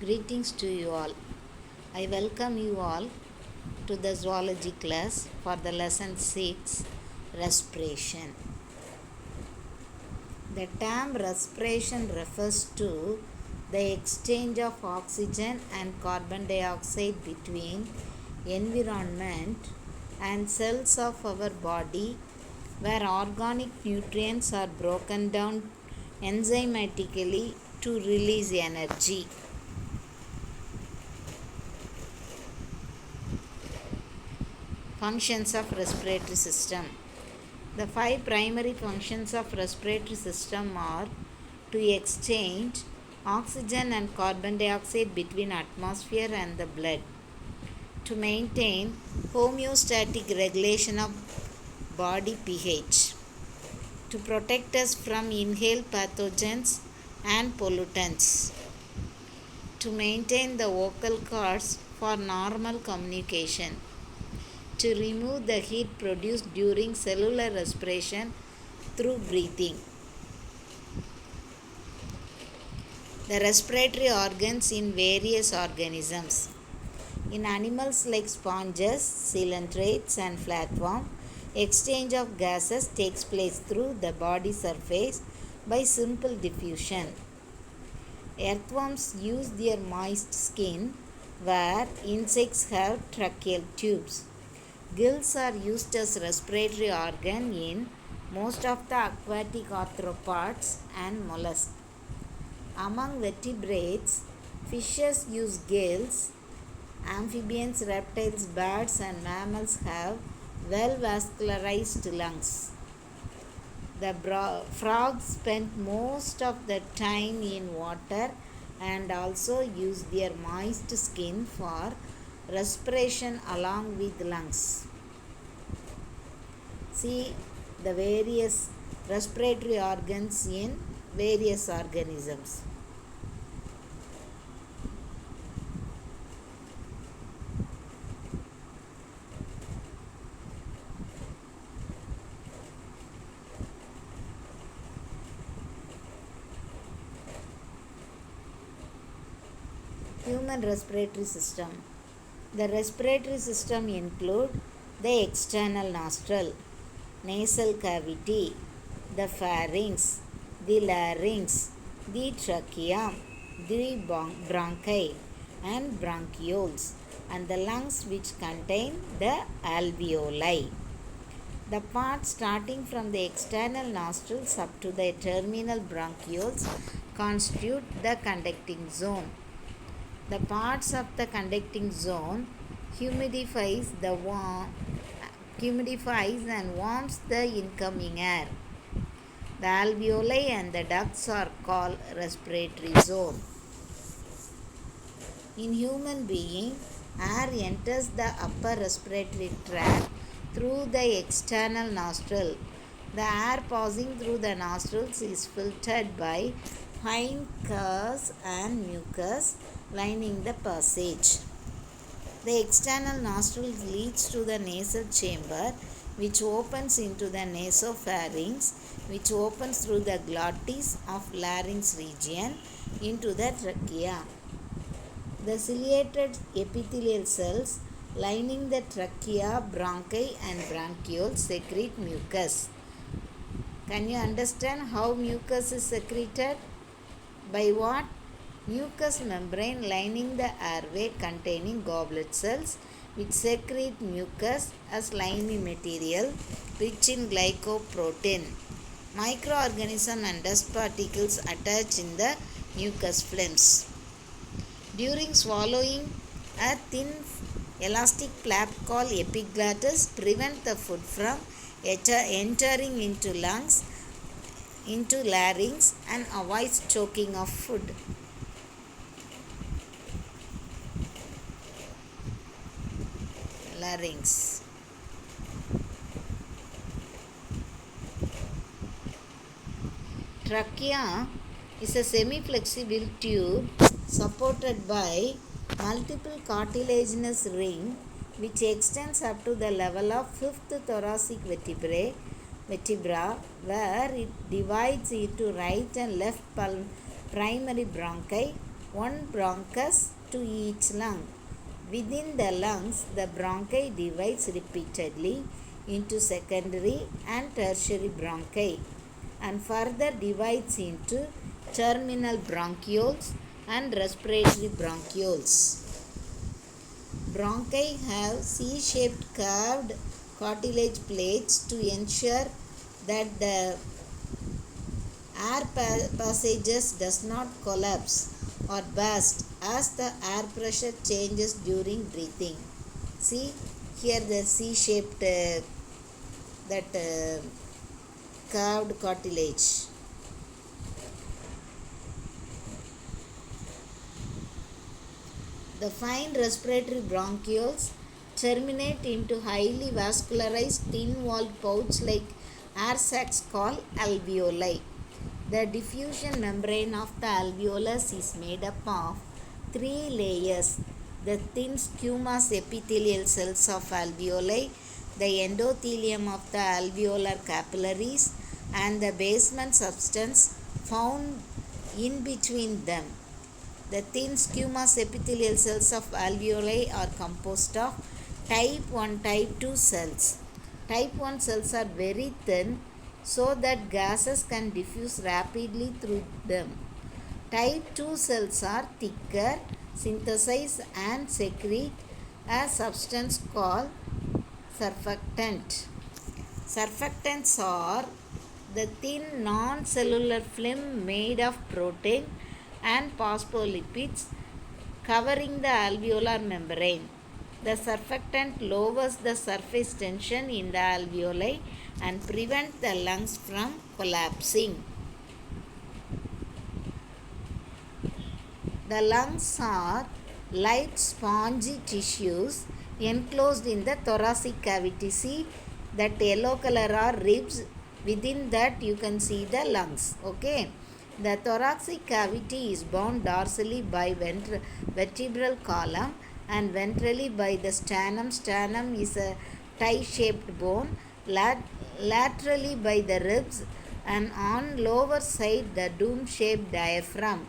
Greetings to you all. I welcome you all to the zoology class for the lesson 6 respiration. The term respiration refers to the exchange of oxygen and carbon dioxide between environment and cells of our body where organic nutrients are broken down enzymatically to release energy. Functions of respiratory system. The 5 primary functions of respiratory system are to exchange oxygen and carbon dioxide between atmosphere and the blood, to maintain homeostatic regulation of body pH, to protect us from inhaled pathogens and pollutants, to maintain the vocal cords for normal communication, to remove the heat produced during cellular respiration through breathing. The respiratory organs in various organisms. In animals like sponges, coelentrates, and flatworm, exchange of gases takes place through the body surface by simple diffusion. Earthworms use their moist skin where insects have tracheal tubes. Gills are used as respiratory organ in most of the aquatic arthropods and mollusks. Among vertebrates, fishes use gills. Amphibians, reptiles, birds, and mammals have well vascularized lungs. The frogs spend most of the time in water and also use their moist skin for respiration along with lungs. See the various respiratory organs in various organisms. Human respiratory system. The respiratory system include the external nostril, nasal cavity, the pharynx, the larynx, the trachea, the bronchi and bronchioles, and the lungs which contain the alveoli. The parts starting from the external nostrils up to the terminal bronchioles constitute the conducting zone. The parts of the conducting zone humidifies and warms the incoming air. The alveoli and the ducts are called respiratory zone. In human being, air enters the upper respiratory tract through the external nostril. The air passing through the nostrils is filtered by fine pus and mucus lining the passage. The external nostril leads to the nasal chamber, which opens into the nasopharynx, which opens through the glottis of larynx region into the trachea. The ciliated epithelial cells lining the trachea, bronchi and bronchioles secrete mucus. Can you understand how mucus is secreted? By what? Mucous membrane lining the airway containing goblet cells which secrete mucus as slimy material rich in glycoprotein. Microorganisms and dust particles attach in the mucus films. During swallowing, a thin elastic flap called epiglottis prevents the food from entering into lungs, into larynx, and avoids choking of food. Larynx. Trachea is a semi-flexible tube supported by multiple cartilaginous ring which extends up to the level of 5th thoracic vertebra where it divides into right and left primary bronchi one bronchus to each lung. Within the lungs, the bronchi divides repeatedly into secondary and tertiary bronchi and further divides into terminal bronchioles and respiratory bronchioles. Bronchi have C-shaped curved cartilage plates to ensure that the air passages does not collapse or burst as the air pressure changes during breathing. See here the C-shaped that curved cartilage. The fine respiratory bronchioles terminate into highly vascularized thin-walled pouch-like air sacs called alveoli. The diffusion membrane of the alveolus is made up of three layers: the thin squamous epithelial cells of alveoli, the endothelium of the alveolar capillaries, and the basement substance found in between them. The thin squamous epithelial cells of alveoli are composed of type 1 type 2 cells. Type 1 cells are very thin so that gases can diffuse rapidly through them. Type 2 cells are thicker, synthesize and secrete a substance called surfactant. Surfactants are the thin non-cellular film made of protein and phospholipids covering the alveolar membrane. The surfactant lowers the surface tension in the alveoli and prevents the lungs from collapsing. The lungs are light spongy tissues enclosed in the thoracic cavity. See that yellow color are ribs. Within that you can see the lungs. Okay. The thoracic cavity is bound dorsally by vertebral column and ventrally by the sternum. Sternum is a tie-shaped bone, laterally by the ribs, and on lower side the dome-shaped diaphragm.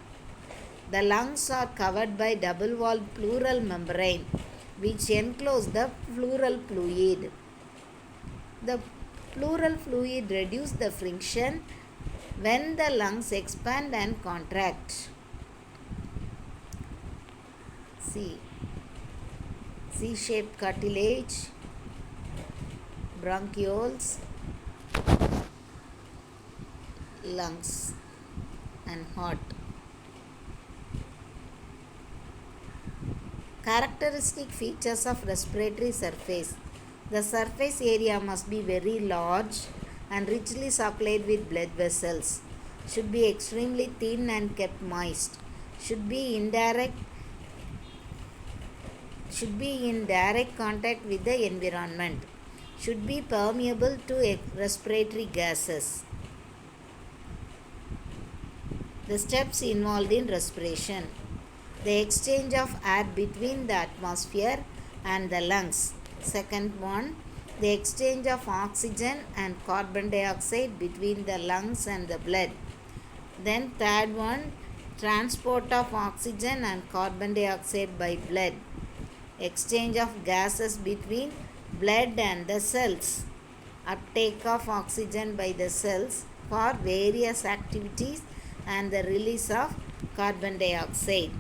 The lungs are covered by double-walled pleural membrane which enclose the pleural fluid. The pleural fluid reduces the friction when the lungs expand and contract. See, C-shaped cartilage, bronchioles, lungs and heart. Characteristic features of respiratory surface. The surface area must be very large and richly supplied with blood vessels. Should be extremely thin and kept moist. Should be in direct contact with the environment. Should be permeable to respiratory gases. The steps involved in respiration. The exchange of air between the atmosphere and the lungs. Second one, the exchange of oxygen and carbon dioxide between the lungs and the blood. Then third one, transport of oxygen and carbon dioxide by blood. Exchange of gases between blood and the cells. Uptake of oxygen by the cells for various activities and the release of carbon dioxide.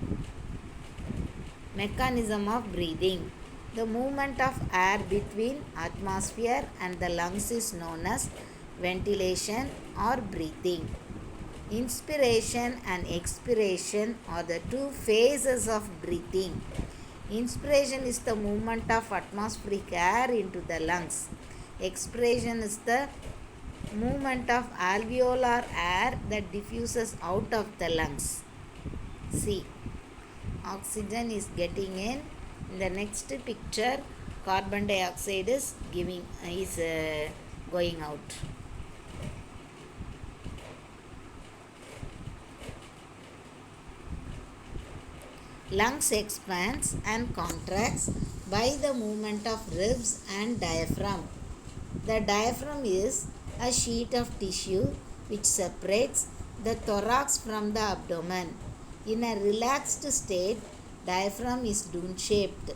Mechanism of breathing. The movement of air between atmosphere and the lungs is known as ventilation or breathing. Inspiration and expiration are the two phases of breathing. Inspiration is the movement of atmospheric air into the lungs. Expiration is the movement of alveolar air that diffuses out of the lungs. See, oxygen is getting in. In the next picture, carbon dioxide is going out. Lungs expands and contracts by the movement of ribs and diaphragm. The diaphragm is a sheet of tissue which separates the thorax from the abdomen. In a relaxed state, diaphragm is dune-shaped.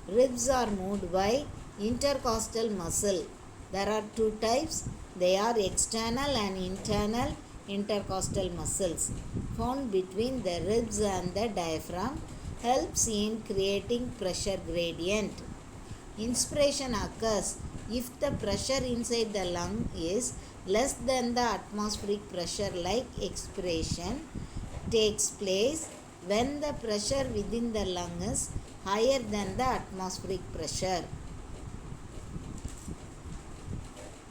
Ribs are moved by intercostal muscle. There are two types. They are external and internal intercostal muscles found between the ribs and the diaphragm helps in creating pressure gradient. Inspiration occurs if the pressure inside the lung is less than the atmospheric pressure, like expiration takes place when the pressure within the lung is higher than the atmospheric pressure.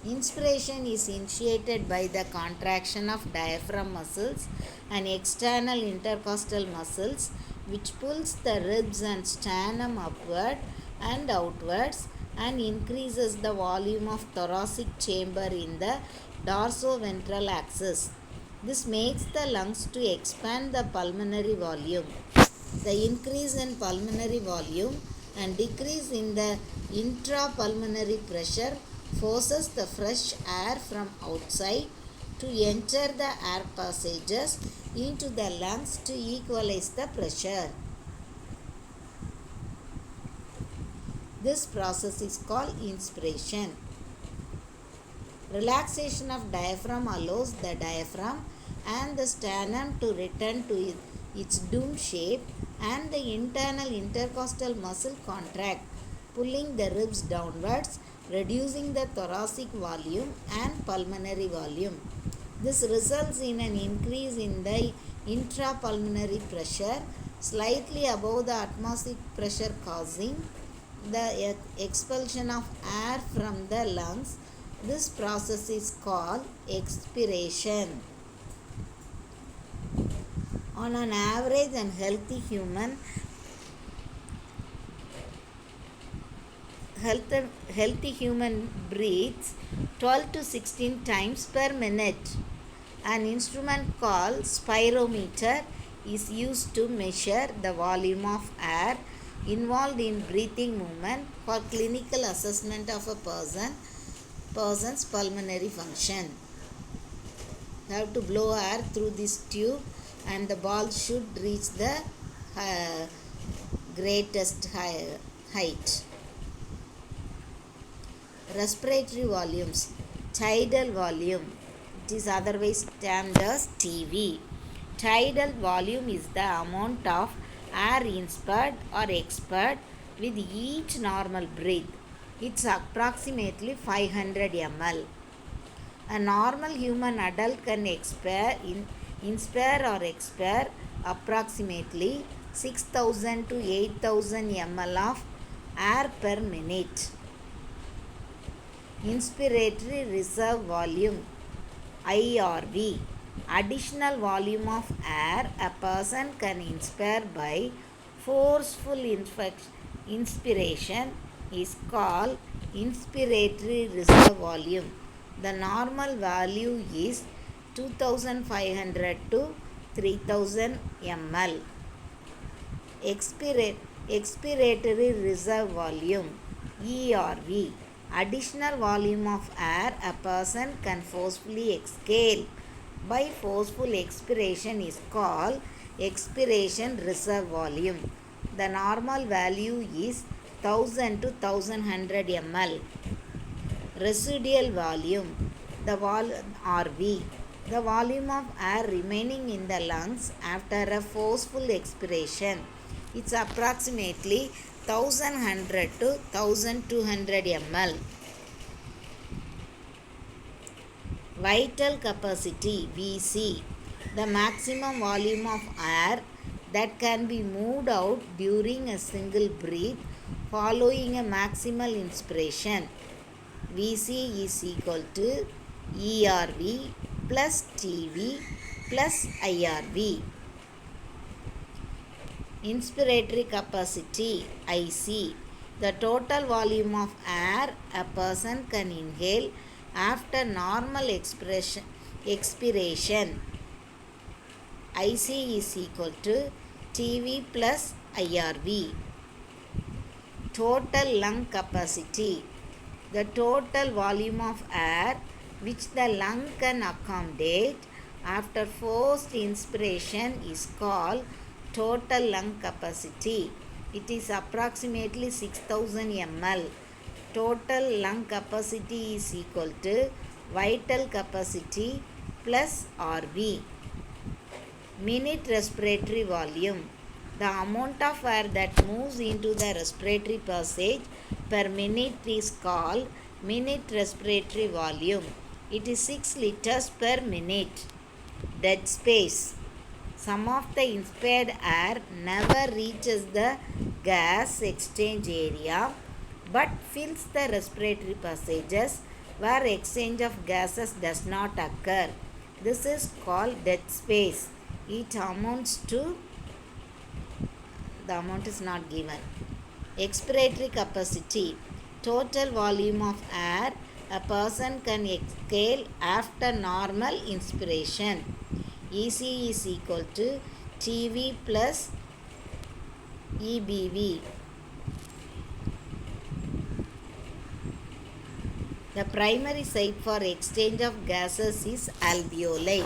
Inspiration is initiated by the contraction of diaphragm muscles and external intercostal muscles, which pulls the ribs and sternum upward and outwards and increases the volume of thoracic chamber in the dorsoventral axis. This makes the lungs to expand the pulmonary volume. The increase in pulmonary volume and decrease in the intrapulmonary pressure forces the fresh air from outside to enter the air passages into the lungs to equalize the pressure. This process is called inspiration. Relaxation of diaphragm allows the diaphragm and the sternum to return to its dome shape, and the internal intercostal muscle contract, pulling the ribs downwards, reducing the thoracic volume and pulmonary volume. This results in an increase in the intrapulmonary pressure slightly above the atmospheric pressure, causing the expulsion of air from the lungs. This process is called expiration. On an average and healthy human breathes 12 to 16 times per minute. An instrument called spirometer is used to measure the volume of air involved in breathing movement for clinical assessment of a person's pulmonary function. You have to blow air through this tube and the ball should reach the greatest height. Respiratory volumes. Tidal volume, it is otherwise termed as TV. Tidal volume is the amount of air inspired or expired with each normal breath. It's approximately 500 ml. A normal human adult can inspire or expire approximately 6,000 to 8,000 ml of air per minute. Inspiratory reserve volume, IRV. Additional volume of air a person can inspire by forceful inspiration is called inspiratory reserve volume. The normal value is 2500 to 3000 ml. Expiratory reserve volume, ERV. Additional volume of air a person can forcefully exhale by forceful expiration is called expiration reserve volume. The normal value is 1000 to 1100 ml. Residual volume, the RV. The volume of air remaining in the lungs after a forceful expiration. It's approximately 1100 to 1200 ml. Vital capacity, VC. The maximum volume of air that can be moved out during a single breath following a maximal inspiration. VC is equal to ERV plus TV plus IRV. Inspiratory capacity, IC. The total volume of air a person can inhale after normal expiration. IC is equal to TV plus IRV. Total lung capacity. The total volume of air which the lung can accommodate after forced inspiration is called total lung capacity. It is approximately 6000 ml. Total lung capacity is equal to vital capacity plus RV. Minute respiratory volume. The amount of air that moves into the respiratory passage per minute is called minute respiratory volume. It is 6 liters per minute. Dead space. Some of the inspired air never reaches the gas exchange area but fills the respiratory passages where exchange of gases does not occur. This is called dead space. It amounts to, the amount is not given. Expiratory capacity, total volume of air a person can exhale after normal inspiration. EC is equal to TV plus EBV. The primary site for exchange of gases is alveoli.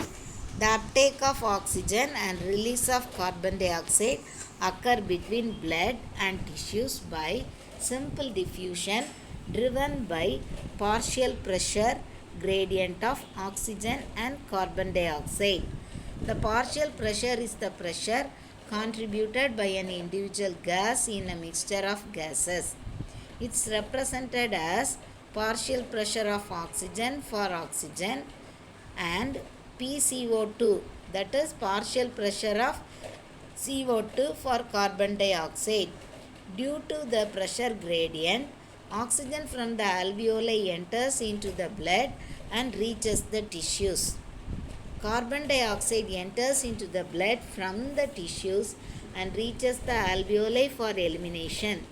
The uptake of oxygen and release of carbon dioxide occur between blood and tissues by simple diffusion driven by partial pressure gradient of oxygen and carbon dioxide. The partial pressure is the pressure contributed by an individual gas in a mixture of gases. It's represented as partial pressure of oxygen for oxygen and PCO2, that is partial pressure of CO2 for carbon dioxide. Due to the pressure gradient, oxygen from the alveoli enters into the blood and reaches the tissues. Carbon dioxide enters into the blood from the tissues and reaches the alveoli for elimination.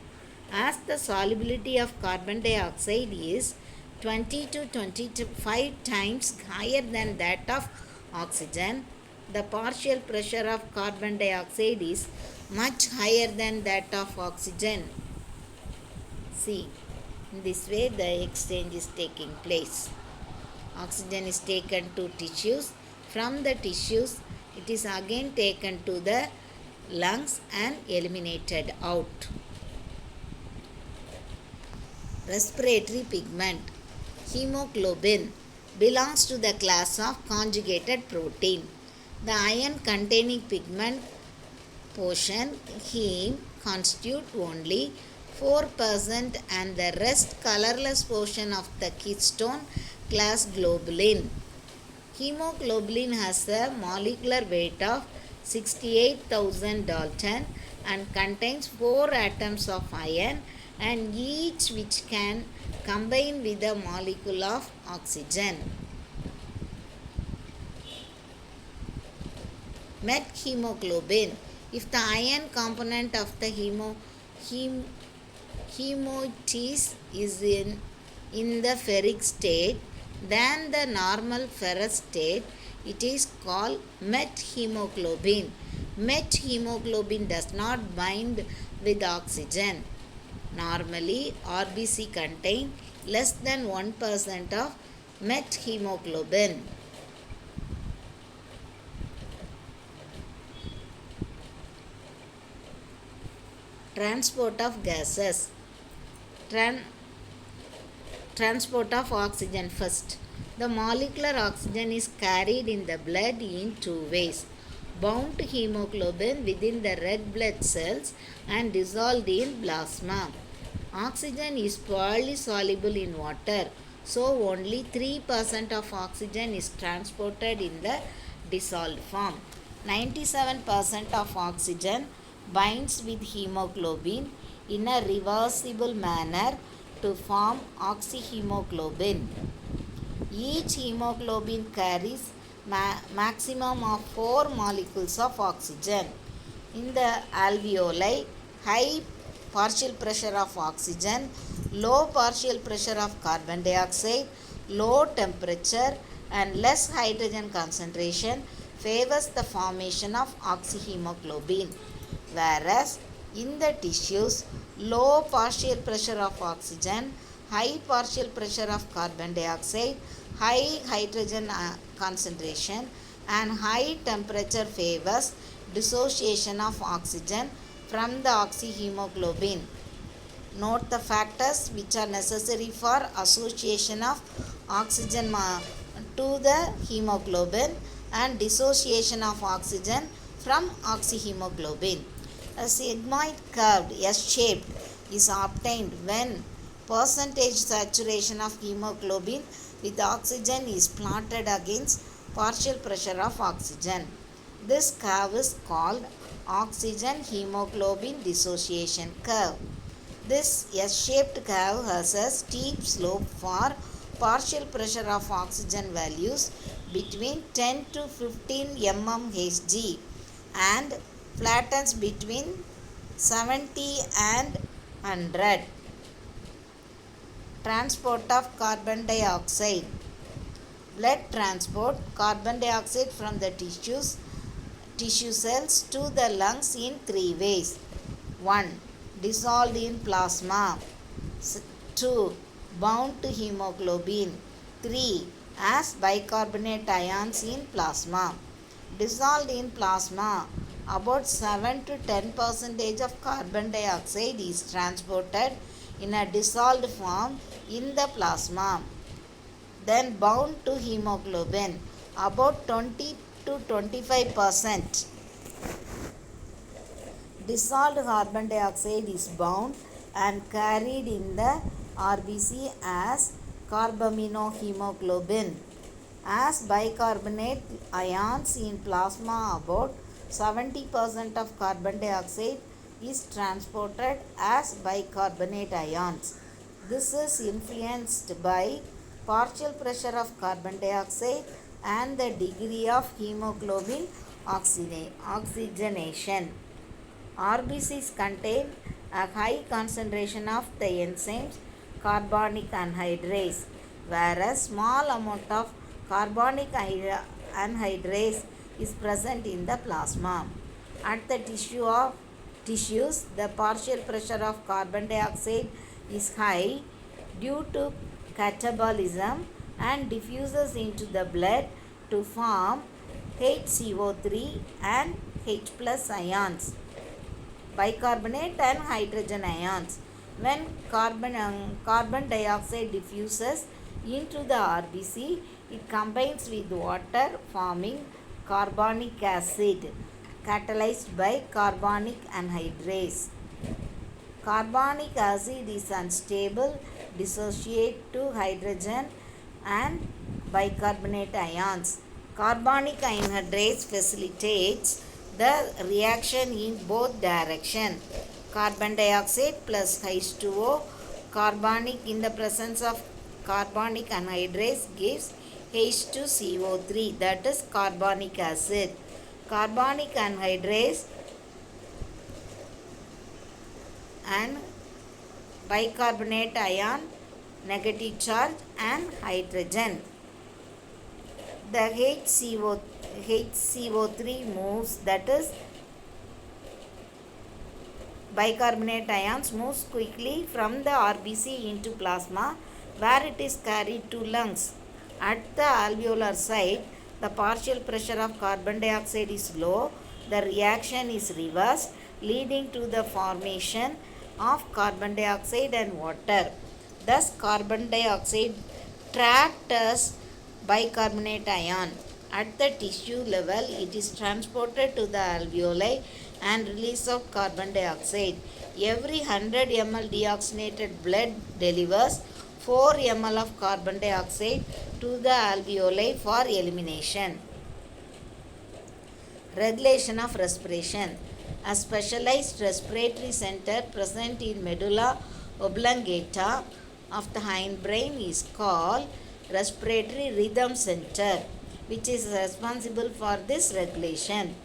As the solubility of carbon dioxide is 20 to 25 times higher than that of oxygen, the partial pressure of carbon dioxide is much higher than that of oxygen. See, in this way the exchange is taking place. Oxygen is taken to tissues. From the tissues, it is again taken to the lungs and eliminated out. Respiratory pigment. Hemoglobin belongs to the class of conjugated protein. The iron containing pigment portion, heme, constitute only 4% and the rest colorless portion of the keystone class globulin. Hemoglobin has a molecular weight of 68,000 Dalton and contains 4 atoms of iron and each which can combine with a molecule of oxygen. Methemoglobin. If the iron component of the hemotis is in the ferric state than the normal ferrous state, it is called methemoglobin. Methemoglobin does not bind with oxygen. Normally, RBC contain less than 1% of methemoglobin. Transport of gases. Transport of oxygen first. The molecular oxygen is carried in the blood in two ways. Bound to hemoglobin within the red blood cells and dissolved in plasma. Oxygen is poorly soluble in water, so only 3% of oxygen is transported in the dissolved form. 97% of oxygen binds with hemoglobin in a reversible manner to form oxyhemoglobin. Each hemoglobin carries maximum of 4 molecules of oxygen. In the alveoli, high partial pressure of oxygen, low partial pressure of carbon dioxide, low temperature and less hydrogen concentration favors the formation of oxyhemoglobin, whereas in the tissues, low partial pressure of oxygen, high partial pressure of carbon dioxide, high hydrogen concentration and high temperature favors dissociation of oxygen from the oxyhemoglobin. Note the factors which are necessary for association of oxygen to the hemoglobin and dissociation of oxygen from oxyhemoglobin. A sigmoid curved S-shaped is obtained when percentage saturation of hemoglobin with oxygen is plotted against partial pressure of oxygen. This curve is called oxygen hemoglobin dissociation curve. This S-shaped curve has a steep slope for partial pressure of oxygen values between 10 to 15 mmHg and flattens between 70 and 100. Transport of carbon dioxide. Blood transport carbon dioxide from the tissue cells to the lungs in three ways. 1. Dissolved in plasma. 2. Bound to hemoglobin. 3. As bicarbonate ions in plasma. Dissolved in plasma, about 7 to 10% of carbon dioxide is transported in a dissolved form in the plasma. Then bound to hemoglobin, about 20 to 25%. Dissolved carbon dioxide is bound and carried in the RBC as carbaminohemoglobin. As bicarbonate ions in plasma, about 70% of carbon dioxide is transported as bicarbonate ions. This is influenced by partial pressure of carbon dioxide and the degree of hemoglobin oxygenation. RBCs contain a high concentration of the enzymes carbonic anhydrase, whereas small amount of carbonic anhydrase is present in the plasma. At the tissues, the partial pressure of carbon dioxide is high due to catabolism and diffuses into the blood to form HCO3 and H plus ions, bicarbonate and hydrogen ions. When carbon dioxide diffuses into the RBC, it combines with water forming carbonic acid catalyzed by carbonic anhydrase. Carbonic acid is unstable, dissociate to hydrogen and bicarbonate ions. Carbonic anhydrase facilitates the reaction in both directions. Carbon dioxide plus H2O, carbonic in the presence of carbonic anhydrase gives H2CO3, that is carbonic acid. Carbonic anhydrase and bicarbonate ion, negative charge and hydrogen. The HCO3 moves, that is bicarbonate ions moves quickly from the RBC into plasma where it is carried to lungs. At the alveolar site, the partial pressure of carbon dioxide is low. The reaction is reversed, leading to the formation of carbon dioxide and water. Thus, carbon dioxide trapped as bicarbonate ion. At the tissue level, it is transported to the alveoli and release of carbon dioxide. Every 100 ml deoxygenated blood delivers 4 ml of carbon dioxide to the alveoli for elimination. Regulation of respiration. A specialized respiratory center present in medulla oblongata of the hindbrain is called respiratory rhythm center, which is responsible for this regulation.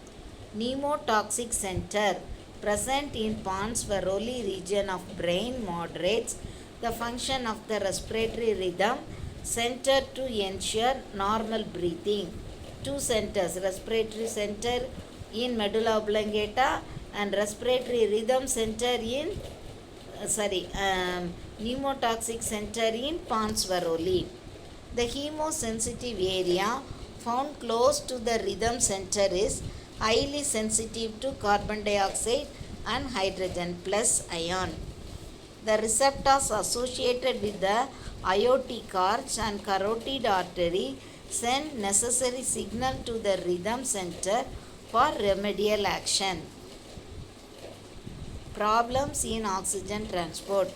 Pneumotoxic center present in pons varolii region of brain moderates the function of the respiratory rhythm center to ensure normal breathing. Two centers, respiratory center in medulla oblongata and respiratory rhythm center in pneumotoxic center in pons varolii. The hemosensitive area found close to the rhythm center is highly sensitive to carbon dioxide and hydrogen plus ion. The receptors associated with the aortic arch and carotid artery send necessary signal to the rhythm center for remedial action. Problems in oxygen transport.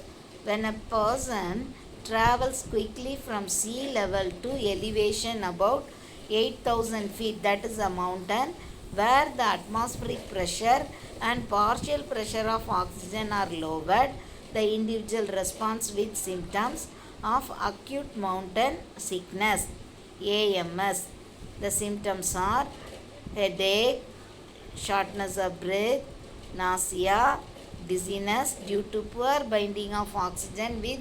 When a person travels quickly from sea level to elevation about 8,000 feet, that is a mountain, where the atmospheric pressure and partial pressure of oxygen are lowered, the individual responds with symptoms of acute mountain sickness, AMS. The symptoms are headache, shortness of breath, nausea, dizziness due to poor binding of oxygen with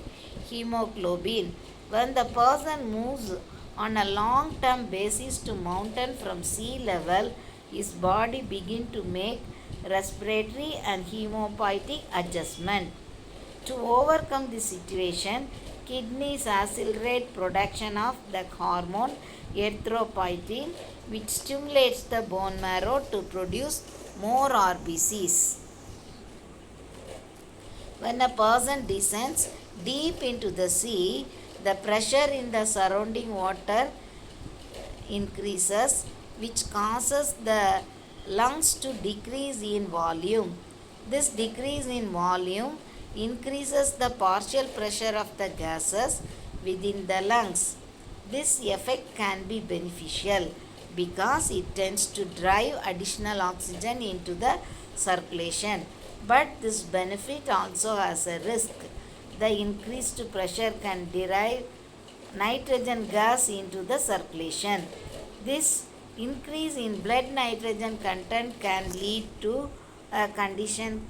hemoglobin. When the person moves on a long term basis to mountain from sea level, his body begin to make respiratory and hemopoietic adjustment. To overcome this situation, kidneys accelerate production of the hormone erythropoietin, which stimulates the bone marrow to produce more RBCs. When a person descends deep into the sea, the pressure in the surrounding water increases, which causes the lungs to decrease in volume. This decrease in volume increases the partial pressure of the gases within the lungs. This effect can be beneficial because it tends to drive additional oxygen into the circulation. But this benefit also has a risk. The increased pressure can drive nitrogen gas into the circulation. This increase in blood nitrogen content can lead to a condition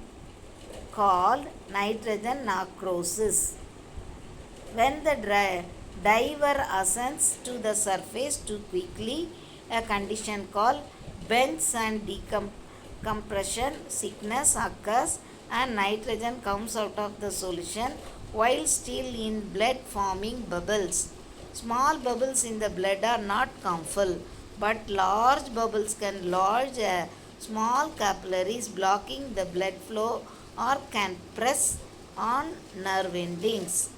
called nitrogen necrosis. When the diver ascends to the surface too quickly, a condition called bench and decompression sickness occurs and nitrogen comes out of the solution while still in blood forming bubbles. Small bubbles in the blood are not harmful, but large bubbles can lodge small capillaries blocking the blood flow or can press on nerve endings.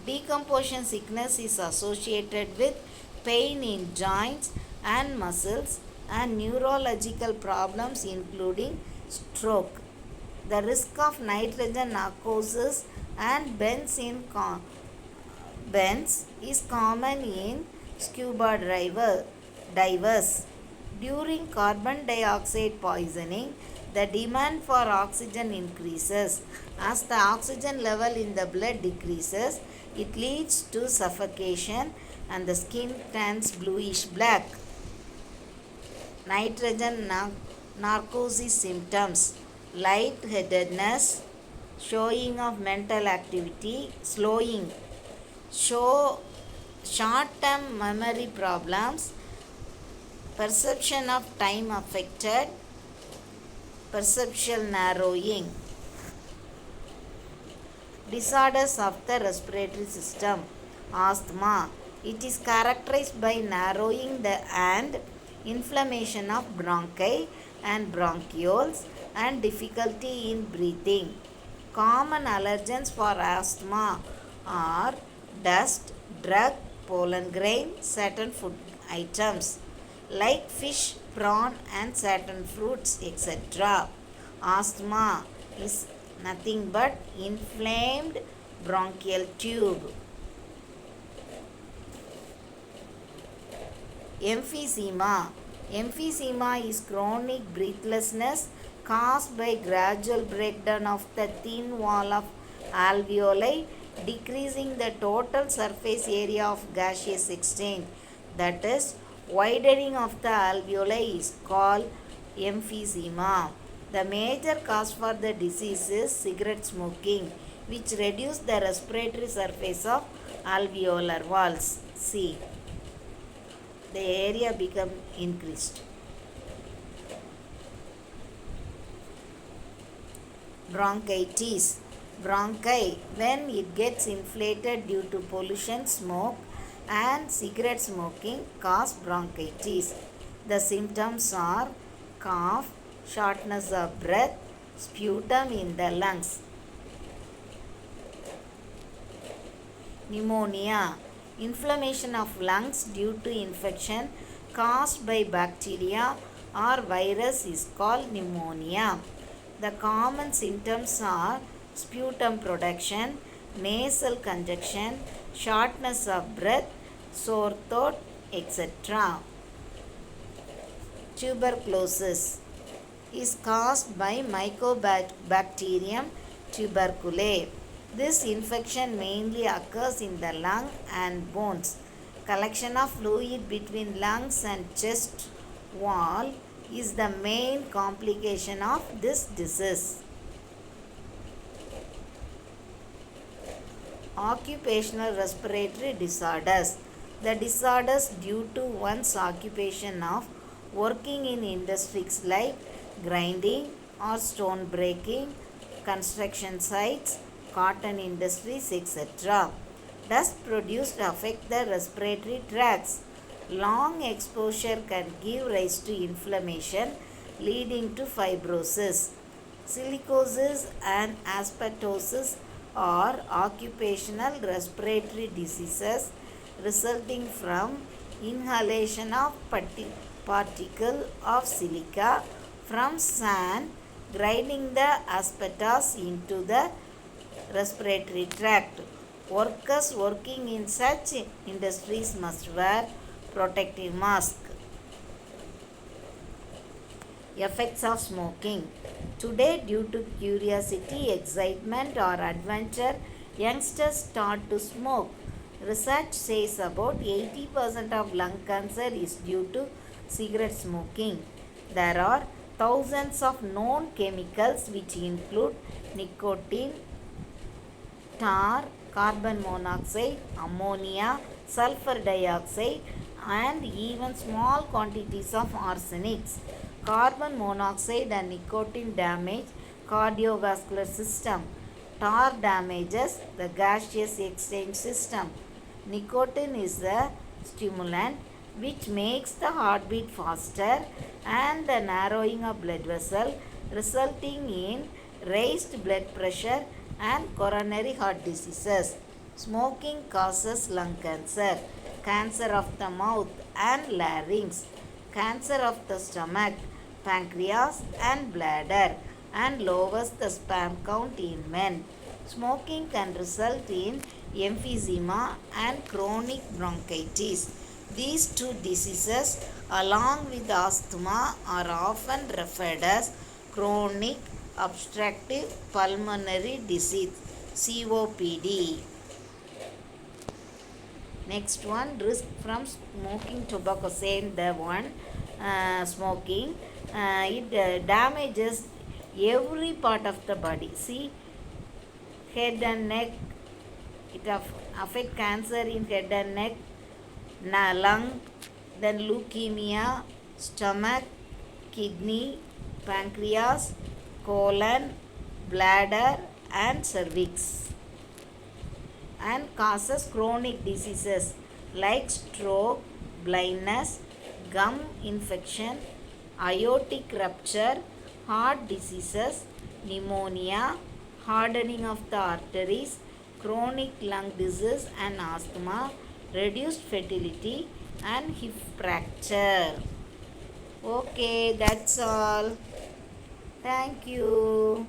Decomposition sickness is associated with pain in joints and muscles and neurological problems including stroke. The risk of nitrogen necrosis and bends is common in scuba divers. During carbon dioxide poisoning, the demand for oxygen increases. As the oxygen level in the blood decreases, it leads to suffocation and the skin turns bluish black. Nitrogen narcosis symptoms: lightheadedness, showing of mental activity, show short-term memory problems, perception of time affected, perceptual narrowing. Disorders of the respiratory system. Asthma. It is characterized by narrowing and inflammation of bronchi and bronchioles and difficulty in breathing. Common allergens for asthma are dust, drug, pollen grain, certain food items like fish, prawn, and certain fruits, etc. Asthma is nothing but inflamed bronchial tube. Emphysema. Emphysema is chronic breathlessness caused by gradual breakdown of the thin wall of alveoli, decreasing the total surface area of gaseous exchange. That is, widening of the alveoli is called emphysema. The major cause for the disease is cigarette smoking, which reduces the respiratory surface of alveolar walls. See, the area become increased. Bronchitis. Bronchi, when it gets inflated due to pollution, smoke, and cigarette smoking, cause bronchitis. The symptoms are cough, shortness of breath, sputum in the lungs. Pneumonia, inflammation of lungs due to infection caused by bacteria or virus is called pneumonia. The common symptoms are sputum production, nasal congestion, shortness of breath, sore throat, etc. Tuberculosis is caused by Mycobacterium tuberculosis. This infection mainly occurs in the lung and bones. Collection of fluid between lungs and chest wall is the main complication of this disease. Occupational respiratory disorders. The disorders due to one's occupation of working in industries like grinding or stone breaking, construction sites, cotton industries, etc. Dust produced affect the respiratory tracts. Long exposure can give rise to inflammation leading to fibrosis. Silicosis and asbestosis are occupational respiratory diseases resulting from inhalation of particle of silica from sand grinding the asbestos into the respiratory tract. Workers working in such industries must wear protective masks. Effects of smoking. Today, due to curiosity, excitement, or adventure, youngsters start to smoke. Research says about 80% of lung cancer is due to cigarette smoking. There are thousands of known chemicals which include nicotine, tar, carbon monoxide, ammonia, sulfur dioxide, and even small quantities of arsenics. Carbon monoxide and nicotine damage cardiovascular system. Tar damages the gaseous exchange system. Nicotine is a stimulant which makes the heartbeat faster and the narrowing of blood vessel, resulting in raised blood pressure and coronary heart diseases. Smoking causes lung cancer, cancer of the mouth and larynx, cancer of the stomach, pancreas and bladder, and lowers the sperm count in men. Smoking can result in emphysema and chronic bronchitis. These two diseases, along with asthma, are often referred as chronic obstructive pulmonary disease (COPD). Next one, risk from smoking tobacco. Same the one, smoking. It damages every part of the body. See, head and neck. It affect cancer in head and neck, lung, then leukemia, stomach, kidney, pancreas, colon, bladder, and cervix, and causes chronic diseases like stroke, blindness, gum infection, aortic rupture, heart diseases, pneumonia, hardening of the arteries, chronic lung disease and asthma, reduced fertility, and hip fracture. Okay, that's all. Thank you.